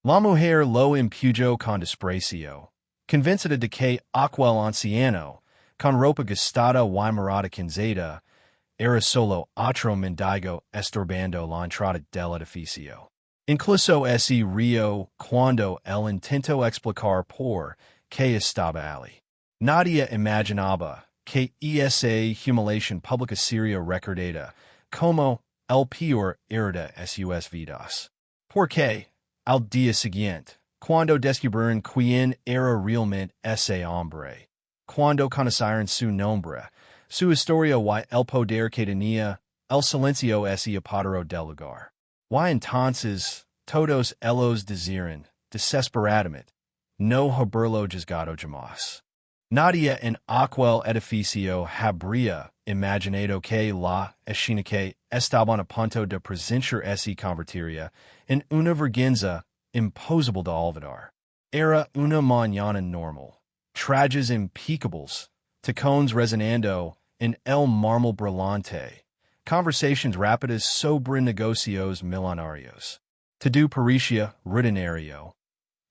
La mujer lo impuyó con desprecio, convencida de que aquel anciano, con ropa gastada y morada quinzada, era solo otro mendigo estorbando la entrada del edificio. Incluso ese río cuando él intentó explicar por qué estaba allí. Nadie imaginaba que esa humiliación pública sería recordada como el peor error de sus vidas. Porque, al día siguiente, cuando descubrieron quién era realmente ese hombre, cuando conocieron su nombre, su historia y el poder que tenía, el silencio ese apoderó del lugar. Y entonces, todos ellos decían, desesperadamente, no haberlo juzgado jamás. Nadie en aquel edificio habría imaginado que la escena que estaban a punto de presenciar se convertiría en una vergüenza imposible de olvidar. Era una mañana normal. Trajes impecables, tacones resonando en el mármol brillante, conversations rápidas sobre negocios millonarios. Todo parecía rutinario,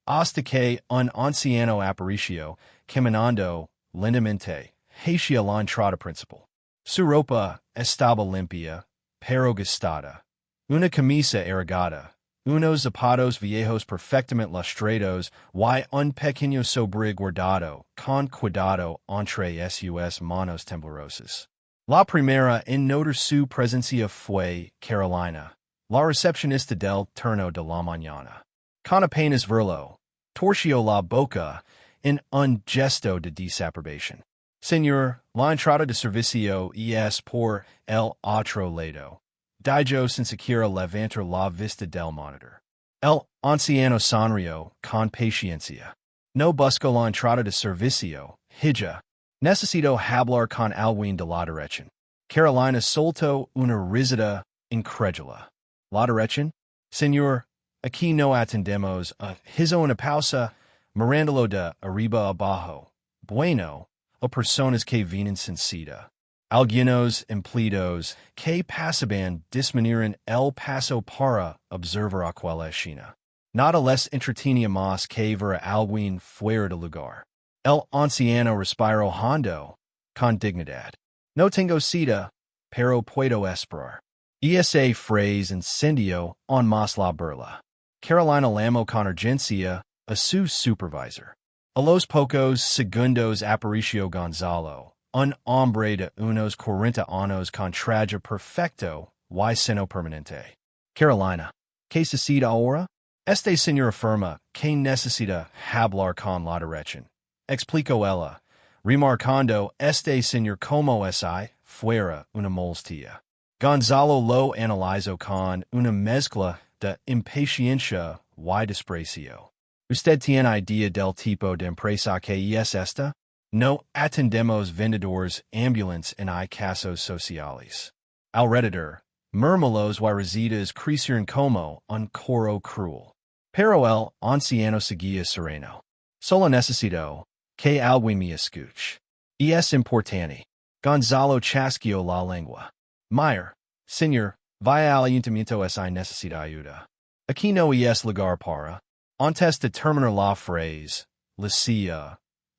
hasta que un anciano apareció, caminando lentamente hacia la entrada principal. Su ropa estaba limpia, pero gastada. Una camisa arrugada, unos zapatos viejos perfectamente lustrados y un pequeño sobre guardado con cuidado entre sus manos temblorosas. La primera en notar su presencia fue Carolina, la recepcionista del turno de la mañana. Con apenas verlo, torció la boca en un gesto de desaprobación. Señor, la entrada de servicio es por el otro lado. Dijo sin siquiera levantar la vista del monitor. El anciano sonrió con paciencia. No busco la entrada de servicio, hija. Necesito hablar con alguien de la dirección. Carolina soltó una risita incrédula. ¿La dirección? Señor, aquí no atendemos a hizo una pausa, mirándolo de arriba abajo. Bueno, o personas que vienen sin cita. Algunos empleados que pasaban disminuyeron el paso para observar aquella escena. Nada les entretenía más que ver a alguien fuera de lugar. El anciano respiró hondo, con dignidad. No tengo cita, pero puedo esperar. Esa frase encendió aún más la burla. Carolina llamó con urgencia a su supervisor. A los pocos segundos apareció Gonzalo, un hombre de unos 40 años con traje perfecto y seno permanente. Carolina, ¿qué necesita ahora? Este señor afirma que necesita hablar con la dirección. Explicó ella, remarcando este señor como si fuera una molestia. Gonzalo lo analizó con una mezcla de impaciencia y desprecio. ¿Usted tiene idea del tipo de empresa que es esta? No atendemos vendedores ambulantes en casos sociales. Alrededor, murmullos y risitas crecieron como un coro cruel. Pero el anciano seguía sereno. Solo necesito que alguien me escuche. Y es importante. Gonzalo chasqueó la lengua. Meyer, señor, vaya al ayuntamiento si necesita ayuda. Aquí no es lugar para. Antes de terminar la frase, Lucia,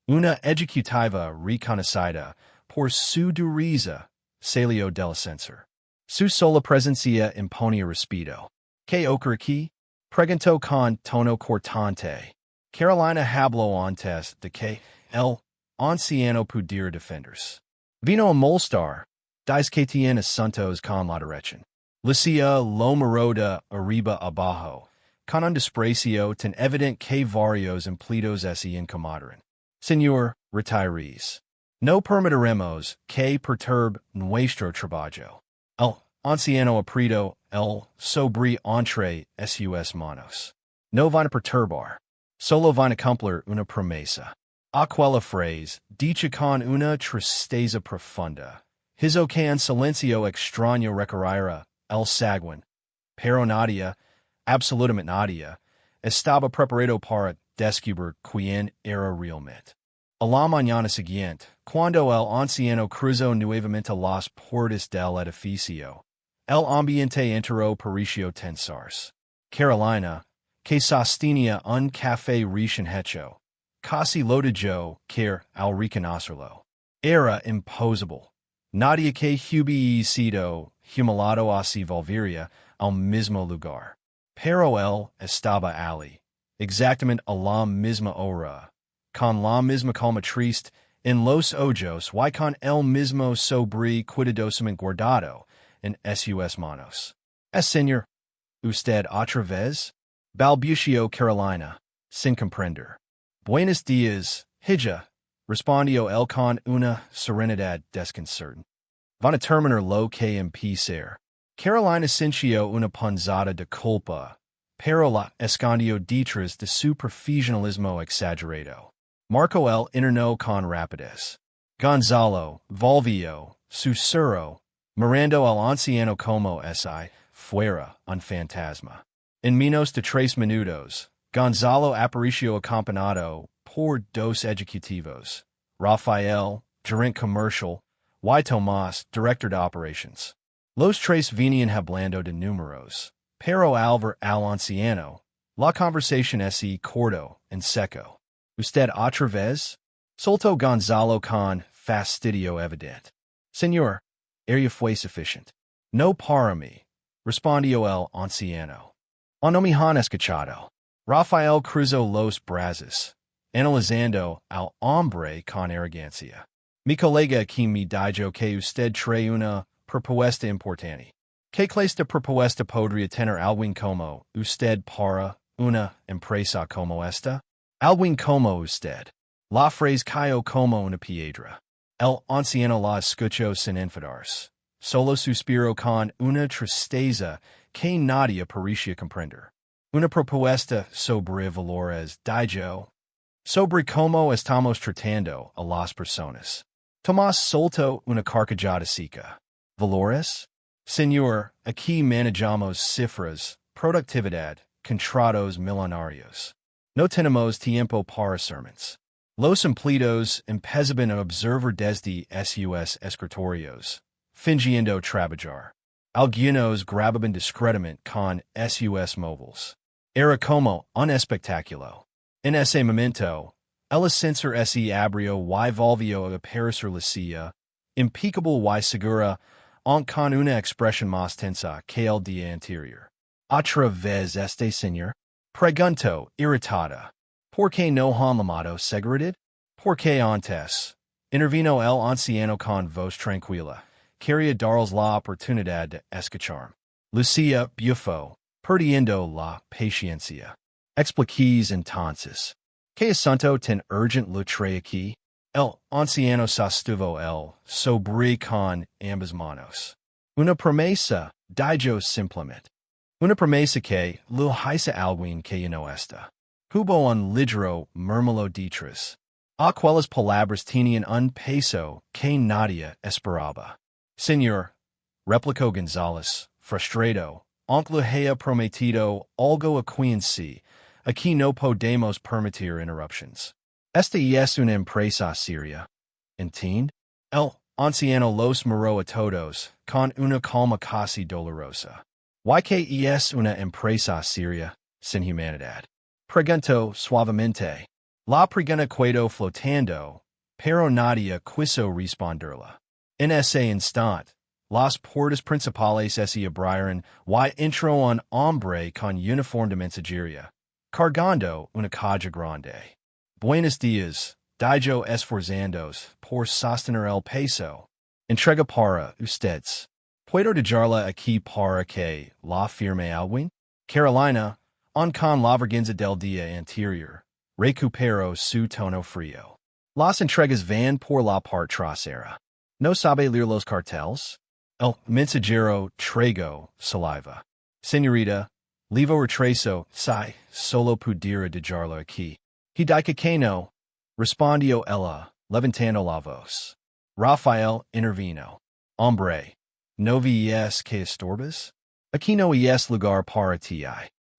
una ejecutiva reconocida por su dureza, salió del ascensor. Su sola presencia imponía respeto. ¿Qué ocurre aquí? Preguntó con tono cortante. Carolina habló antes de que el anciano pudiera defenderse. Vino a molestar, dice que tiene asuntos con la dirección. Lucia lo miró de arriba abajo, con un desprecio tan evidente que varios empleados se incomodaron. Señor, retirees. No permitiremos que perturbe nuestro trabajo. El anciano apretó el sobre entre sus manos. No van a perturbar. Solo van a cumplir una promesa. Aquella frase, dicha con una tristeza profunda, hizo que en silencio extraño recorriera el saguán. Pero nadie, absolutamente nadie, estaba preparado para descubrir quién era realmente. A la mañana siguiente, cuando el anciano cruzó nuevamente las puertas del edificio, el ambiente entero pareció tensarse. Carolina, que sostenía un café recién hecho, casi lo dejó caer al reconocerlo. Era imposible. Nadie que hubiese sido humillado así volvería al mismo lugar. Pero él estaba allí, exactamente a la misma hora, con la misma calma triste en los ojos y con el mismo sobre cuidadosamente guardado en sus manos. Es señor, usted otra vez? Balbució Carolina, sin comprender. Buenos días, hija, respondió él con una serenidad desconcertante. Van a terminar lo que empezar. Carolina sintió una punzada de culpa, pero la escondió detrás de su profesionalismo exagerado. Marco el internó con rapidez. Gonzalo volvió, susurró, mirando al anciano como si fuera un fantasma. En menos de 3 minutos, Gonzalo apareció acompañado por 2 ejecutivos, Rafael, gerente comercial, y Tomás, director de operations. Los 3 venían hablando de números, pero al ver al anciano, la conversación se cortó en seco. ¿Usted otra vez? Soltó Gonzalo con fastidio evidente. Señor, ella fue suficiente. No para mí, respondió el anciano. No me han escuchado. Rafael cruzó los brazos, analizando al hombre con arrogancia. Mi colega aquí me dijo que usted trae una propuesta importante. ¿Qué clase de propuesta podría tener alguien como usted para una empresa como esta? Alguien como usted. La frase cayó como una piedra. El anciano la escuchó sin enfadarse. Solo suspiró con una tristeza que nadie parecía comprender. Una propuesta sobre valores, dijo. Sobre cómo estamos tratando a las personas. Tomás soltó una carcajada seca. ¿Valores? Señor, aquí manejamos cifras, productividad, contratos millonarios. No tenemos tiempo para sermones. Los empleados empezaban a observar desde sus escritorios, fingiendo trabajar. Algunos grababan discretamente con sus móviles. Era como un espectáculo. En ese momento, el ascensor se abrió y volvió a aparecer la silla, impecable y segura, con una expresión más tensa que el día anterior. ¿Otra vez este señor? Preguntó, irritada. ¿Por qué no han llamado seguridad? ¿Por qué antes? Intervino el anciano con voz tranquila. Quería darles la oportunidad de escuchar. Lucía bufó, perdiendo la paciencia. Expliquís entonces. ¿Qué asunto tan urgent lo trae aquí? El anciano sostuvo el sobre con ambas manos. Una promesa, dijo simplemente. Una promesa que lo hizo alguien que no está. Hubo un ligero murmullo detrás. Aquellas palabras tenían un peso que nadie esperaba. Señor, replicó González, frustrado, aunque le haya prometido algo a quien sí. Aquí no podemos permitir interruptions. Esta es una empresa seria. ¿Entiende? El anciano los miró a todos, con una calma casi dolorosa. ¿Y qué es una empresa seria, sin humanidad? Preguntó suavemente. La pregunta quedó flotando, pero nadie quiso responderla. En ese instante, las puertas principales se abrieron y entró un hombre con uniforme de mensajería, cargando una caja grande. Buenos días, dijo esforzándose por sostener el peso. Entrega para ustedes. ¿Puedo dejarla aquí para que la firme alguien? Carolina, con la vergüenza del día anterior, recuperó su tono frío. Las entregas van por la parte trasera. ¿No sabe leer los carteles? El mensajero tragó saliva. Señorita, levo retraso, si solo pudiera dejarlo aquí. He dice que no, respondió ella, levantando la voz. Rafael intervino. Hombre, ¿no ves que estorbas? Aquí no es lugar para ti.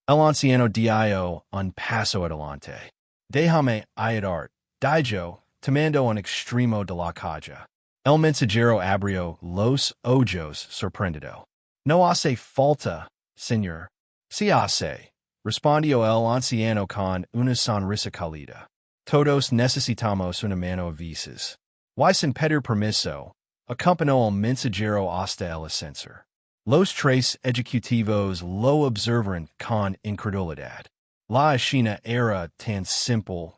El anciano dio un paso adelante. Déjame ayudar, dijo, tomando un extremo de la caja. El mensajero abrió los ojos sorprendido. No hace falta, señor. Si hace. Respondió el anciano con una sonrisa cálida. Todos necesitamos una mano a veces. Y sin pedir permiso, acompañó el mensajero hasta el ascensor. Los tres ejecutivos lo observaron con incredulidad. La escena era tan simple.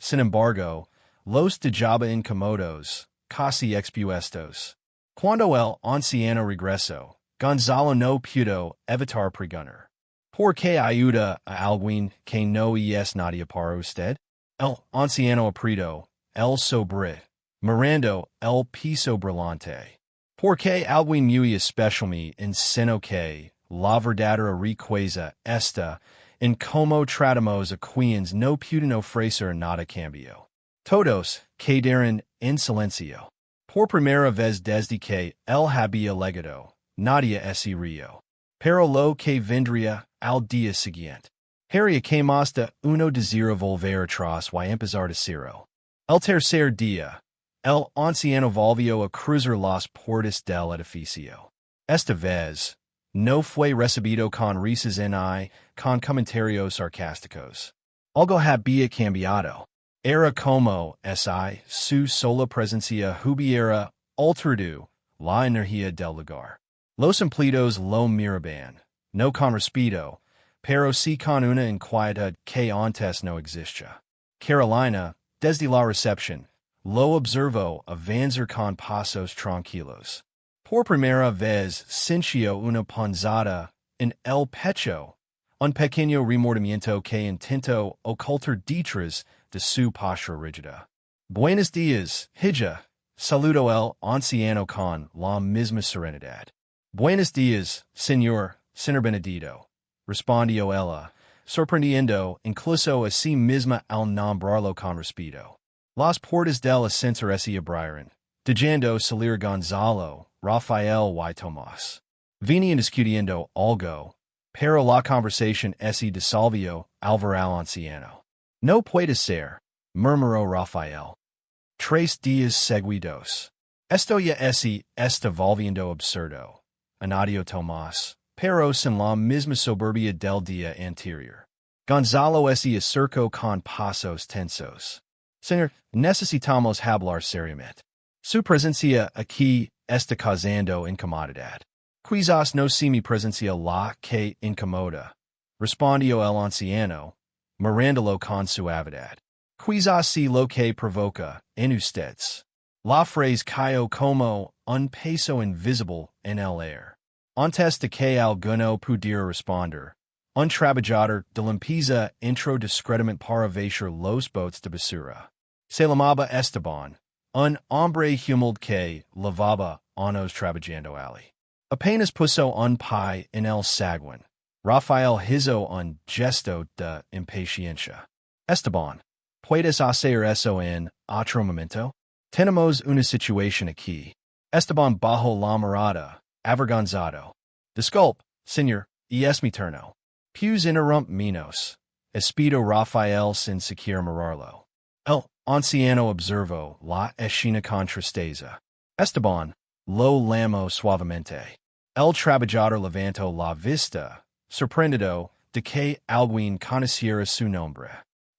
Sin embargo, los dejaba incómodos, casi expuestos. Cuando el anciano regresó, Gonzalo no pudo evitar preguntar. ¿Por qué ayuda a alguien que no es nadie para usted? El anciano apretó el sobre, mirando el piso brillante. ¿Por qué alguien muy especialmente enseñó que la verdadera riqueza está en cómo tratamos a quienes no pueden ofrecer nada a cambio? Todos quedaron en silencio. Por primera vez desde que él había legado, nadie se rió. Pero lo que vendría al día siguiente. Haría que más de uno desira volver atrás y empezar de cero. El tercer día, el anciano volvió a cruzar las puertas del edificio. Esta vez, no fue recibido con risas con comentarios sarcásticos. Algo había cambiado. Era como si su sola presencia hubiera alterado la energía del lugar. Los empleados lo miraban, no con respeto, pero sí con una inquietud que antes no existía. Carolina, desde la recepción, lo observó avanzar con pasos tranquilos. Por primera vez sintió una punzada en el pecho, un pequeño remordimiento que intentó ocultar detrás de su postura rígida. Buenos días, hija, saludó el anciano con la misma serenidad. Buenos días, señor Benedito, respondió ella, sorprendiendo incluso a sí misma al nombrarlo con respeto. Las puertas del ascensor se abrieron, dejando salir Gonzalo, Rafael y Tomás. Venían discutiendo algo, pero la conversación se disolvió al ver al anciano. No puede ser, murmuró Rafael. 3 días seguidos. Esto ya está volviendo absurdo. Añadió Tomás, pero sin la misma soberbia del día anterior. Gonzalo se acercó con pasos tensos. Señor, necesitamos hablar seriamente. Su presencia aquí está causando incomodidad. Quizás no si mi presencia la que incomoda, respondió el anciano, mirándolo con suavidad. Quizás si lo que provoca en ustedes. La frase cayó como un peso invisible en el aire. Antes de que alguno pudiera responder, un trabajador de limpieza entró discretamente para vaciar los botes de basura. Se llamaba Esteban, un hombre humilde que lavaba años trabajando allí. Apenas puso un pie en el saguán. Rafael hizo un gesto de impaciencia. Esteban, ¿puedes hacer eso en otro momento? Tenemos una situación aquí. Esteban bajó la mirada, avergonzado. Disculpe, señor, es mi turno. Pues interrumpimos. Espido Rafael sin siquiera mirarlo. El anciano observó la escena con tristeza. Esteban lo llamó suavemente. El trabajador levantó la vista, sorprendido de que alguien conociera su nombre.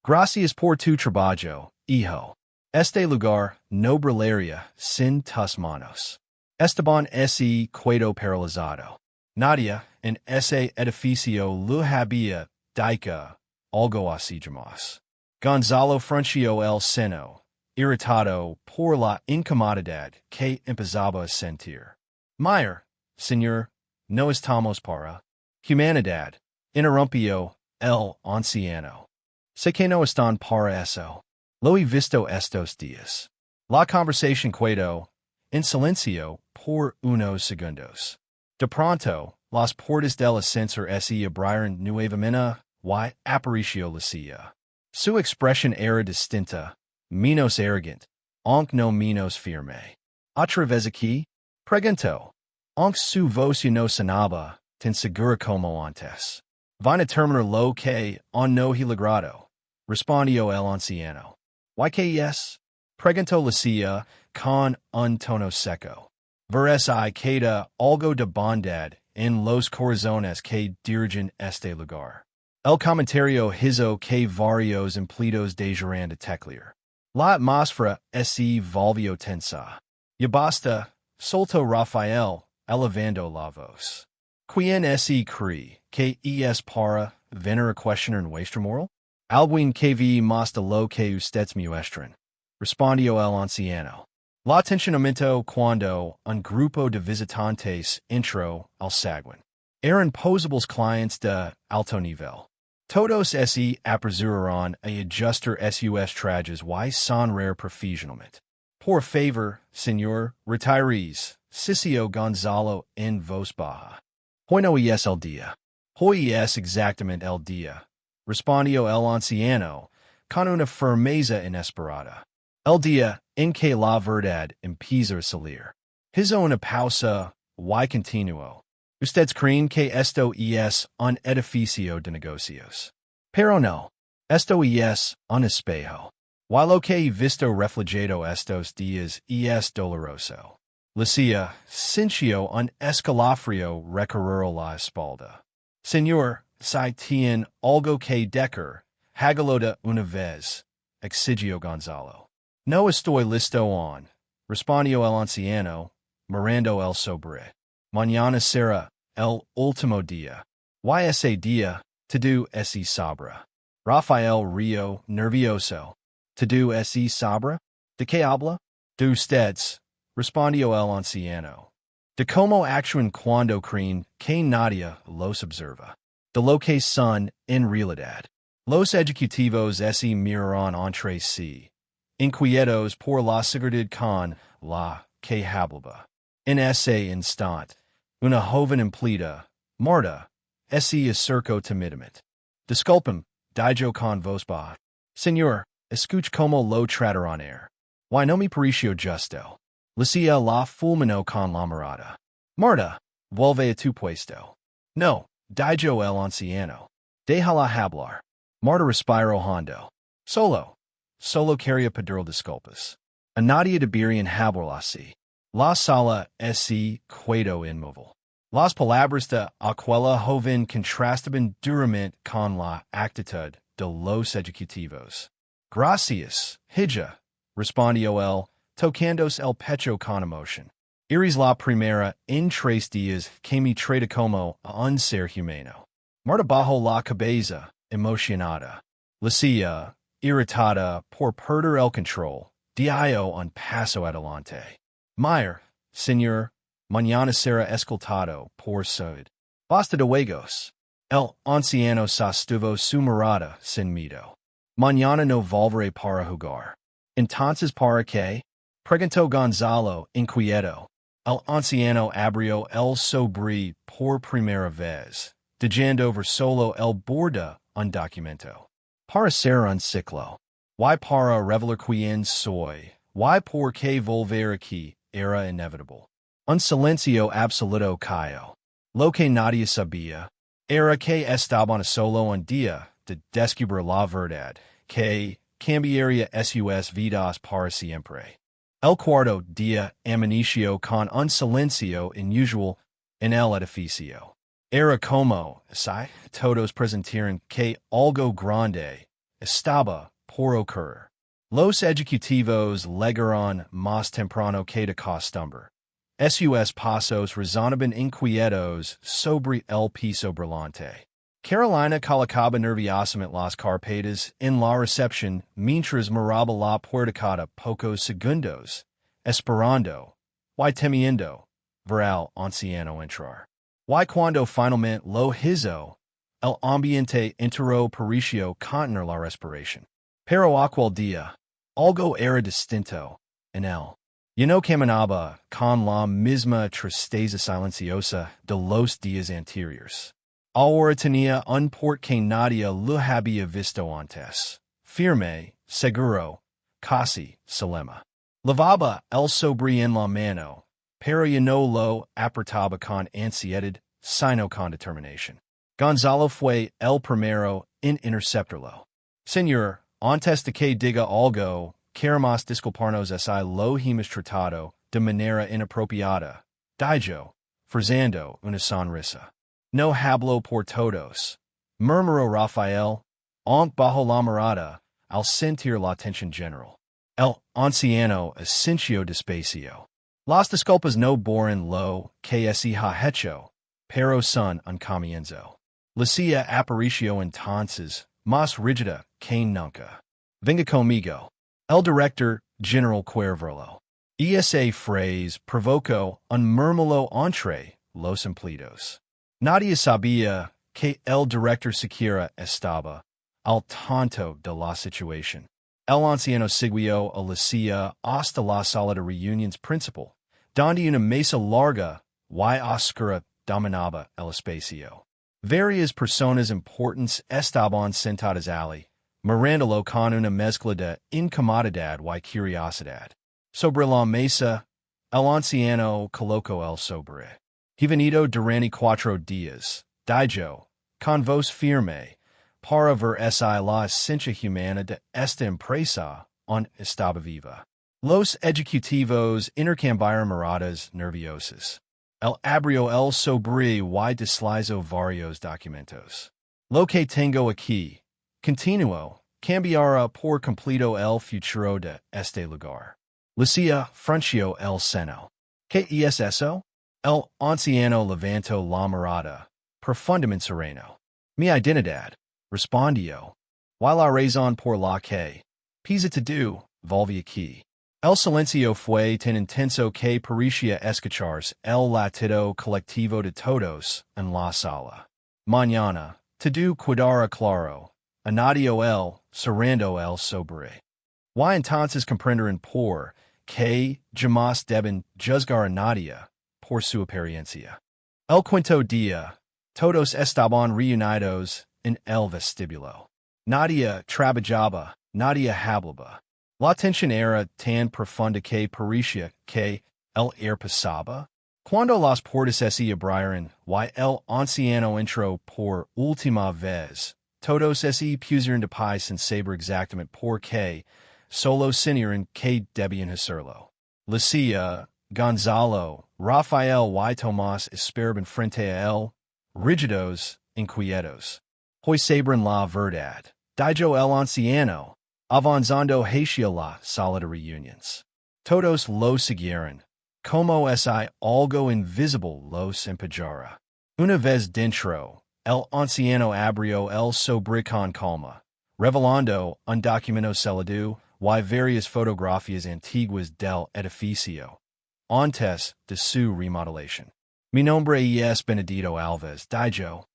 Gracias por tu trabajo, hijo. Este lugar no brillaría sin tus manos. Esteban se quedó paralizado. Nadie en ese edificio lo había dicho algo así jamás. Gonzalo frunció el seno, irritado por la incomodidad que empezaba a sentir. Mayer, señor, no estamos para humanidad, interrumpió el anciano. Sé que no están para eso. Lo he visto estos días. La conversación quedó en silencio por unos segundos. De pronto, las puertas del ascensor se abrieron nuevamente y apareció Lucia. Su expresión era distinta, menos arrogante, aunque no menos firme. ¿Otra vez aquí? Preguntó. Aunque su voz ya no sonaba tan segura como antes. Van a terminar lo que aún no he logrado, respondió el anciano. ¿Y qué es? Preguntó Lucia con un tono seco. Verás queda algo de bondad en los corazones que dirigen este lugar. El comentario hizo que varios empleados dejarían de teclear. La atmósfera se volvió tensa. Ya basta, soltó Rafael, elevando la voz. ¿Quién se cree que es para venir a cuestionar nuestra moral? Alguien que vi más de lo que ustedes muestran. Respondió el anciano. La tensión aumentó cuando un grupo de visitantes entró al saguán. Eran posibles clientes de alto nivel. Todos se apresuraron a ajustar sus trajes y sonreír profesionalmente. Por favor, señor, retirees, Cicio Gonzalo en voz baja. Hoy no es el día. Hoy es exactamente el día, respondió el anciano, con una firmeza inesperada. El día en que la verdad empieza a salir. Hizo una pausa y continuó. Ustedes creen que esto es un edificio de negocios. Pero no. Esto es un espejo. Y lo que he visto reflejado estos días es doloroso. Lucia sintió un escalofrío recorrer la espalda. Señor, si tiene algo que decir, hágalo de una vez, exigió Gonzalo. No estoy listo aún, respondió el anciano, mirando el sobre. Mañana será el último día. Y ese día, todo es sabra. Rafael rió nervioso. ¿Todo es sabra? ¿De qué habla? De ustedes, respondió el anciano. De cómo actúan cuando creen que nadie los observa. De lo que son en realidad. Los ejecutivos se miraron entre sí, inquietos por la seguridad con la que hablaba. En ese instante, una joven empleada, Marta, se acercó timidamente. Disculpen, dijo con voz baja. Señor, escuche como lo trataron ayer. Y no me pareció justo. Lucia la fulminó con la mirada. Marta, vuelve a tu puesto. No, dijo el anciano. Déjala hablar. Marta respiró hondo. Solo quería pedir disculpas. A nadie deberían hablar así. La sala se quedó inmóvil. Las palabras de aquella joven contrastaban duramente con la actitud de los ejecutivos. Gracias, hija, respondió él, tocándose el pecho con emoción. Eres la primera en 3 días que me trata como a un ser humano. Marta bajó la cabeza, emocionada. Lucia, irritada por perder el control, dio un paso adelante. Mayer, señor, mañana será escoltado por usted. Basta de juegos. El anciano sostuvo su mirada sin miedo. Mañana no volveré para jugar. Entonces, ¿para qué? Preguntó Gonzalo, inquieto. El anciano abrió el sobre por primera vez, dejando ver solo el borde un documento. Para ser un ciclo. Y para revelar quién soy. Y por qué volver aquí era inevitable. Un silencio absoluto cayó. Lo que nadie sabía era que estaban solo un día de descubrir la verdad, que cambiaría sus vidas para siempre. El cuarto día amaneció con un silencio inusual en el edificio. Era como si todos presintieran que algo grande estaba por ocurrir. Los ejecutivos llegaron más temprano que de costumbre. Sus pasos resonaban inquietos sobre el piso brillante. Carolina colocaba nerviosamente las carpetas en la recepción mientras miraba la puerta cada pocos segundos, esperando, y temiendo, ver al anciano entrar. Y cuando finalmente lo hizo, el ambiente entero pareció contener la respiración. Pero aquel día, algo era distinto en él. Ya no caminaba con la misma tristeza silenciosa de los días anteriores. Ahora tenía un porte que nadie lo había visto antes. Firme, seguro, casi solemne. Lavaba el sobre en la mano, pero ya no lo apretaba con ansiedad, sino con determinación. Gonzalo fue el primero en interceptarlo. Señor, antes de que diga algo, queremos disculparnos si lo hemos tratado de manera inapropiada, dijo, forzando una sonrisa. No hablo por todos. Murmuró Rafael, aunque bajo la mirada, al sentir la tensión general. El anciano asintió despacio. Las disculpas no borran lo que se ha hecho, pero son un comienzo. La silla aparició entonces, más rígida que nunca. Venga conmigo. El director general Cuerverlo. Esa phrase provocó un murmullo entre los empleados. Nadie sabía que el director siquiera estaba al tanto de la situación. El anciano siguió a la silla hasta la sala de reuniones principal, donde una mesa larga y oscura dominaba el espacio. Varias personas importantes estaban sentadas allí, mirándolo con una mezcla de incomodidad y curiosidad. Sobre la mesa, el anciano colocó el sobre. He venido durante 4 días, dijo, con voz firme, para ver si la esencia humana de esta empresa aún estaba viva. Los ejecutivos intercambiaron miradas nerviosas. El abrió el sobre y deslizó varios documentos. Lo que tengo aquí, continuó, cambiará por completo el futuro de este lugar. Lucia frunció el seno. ¿Qué es eso? El anciano levantó la mirada, profundamente sereno. Mi identidad, respondió. Y la razón por la que pisa todo, volví aquí. El silencio fue tan intenso que parecía escucharse el latido colectivo de todos en la sala. Mañana, todo quedará claro, añadió él, cerrando el sobre. Y entonces comprenderán por que jamás deben juzgar a nadie por su apariencia. El quinto día, todos estaban reunidos en el vestíbulo. Nadie trabajaba, nadie hablaba. La tensión era tan profunda que parecía que el air pasaba. Cuando las puertas se abrieron y el anciano entró por última vez, todos se pusieron de pie sin saber exactamente por qué, solo sabían que debían hacerlo. Lucia, Gonzalo, Rafael y Tomás esperaban frente a él, rígidos, inquietos. Hoy sabrán la verdad, dijo el anciano, avanzando hacia la sala de reuniones. Todos lo siguieron, como si algo invisible los empujara. Una vez dentro, el anciano abrió el sobre con calma, revelando un documento sellado y varias fotografías antiguas del edificio, antes de su remodelación. Mi nombre es Benedito Alves, dijo.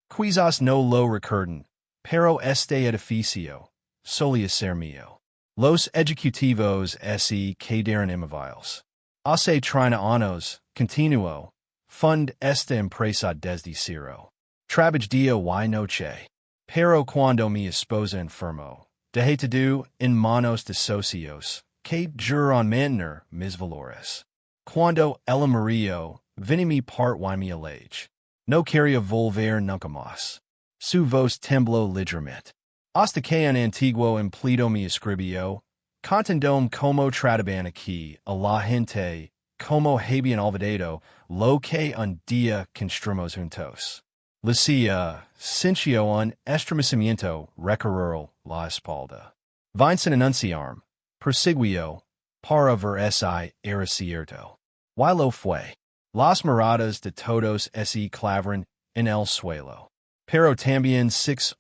Quizás no lo recuerden, pero este edificio solía ser mío. Los ejecutivos se quedaron inmóviles. Hace 30 años, continuó, fund esta empresa desde cero. Trabajé día y noche. Pero cuando mi esposa enfermó, dejé todo en manos de socios que juran mantener mis valores. Cuando ella murió, vine mi part y mi alege. No quería volver nunca más. Su voz tembló ligeramente. Hasta que un antiguo empleado me escribió, contando como trataban aquí a la gente, como habían olvidado lo que un día construimos juntos. Lucia sintió un estremecimiento recorrer la espalda. Vincent anunciaron, prosiguió, para ver si era cierto. Y lo fue. Las miradas de todos se clavaron en el suelo. Pero también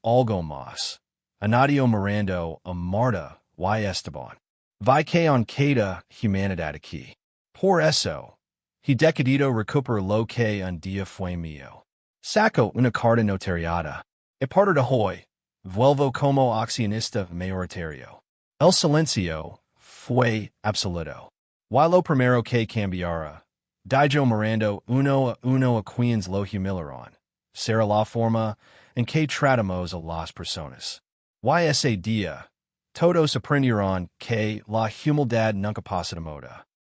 algo más. Añadió mirando a Marta y Esteban. Vi que on queda humanidad aquí. Por eso, he decidido recuperar lo que un día fue mío. Saco una carta notariada. A partir de hoy, vuelvo como accionista mayoritario. El silencio fue absoluto. Y lo primero que cambiara, dijo mirando uno a uno a quienes lo humillaron, será la forma en que tratamos a las personas. Y ese día, todos aprendieron que la humildad nunca pasa de moda.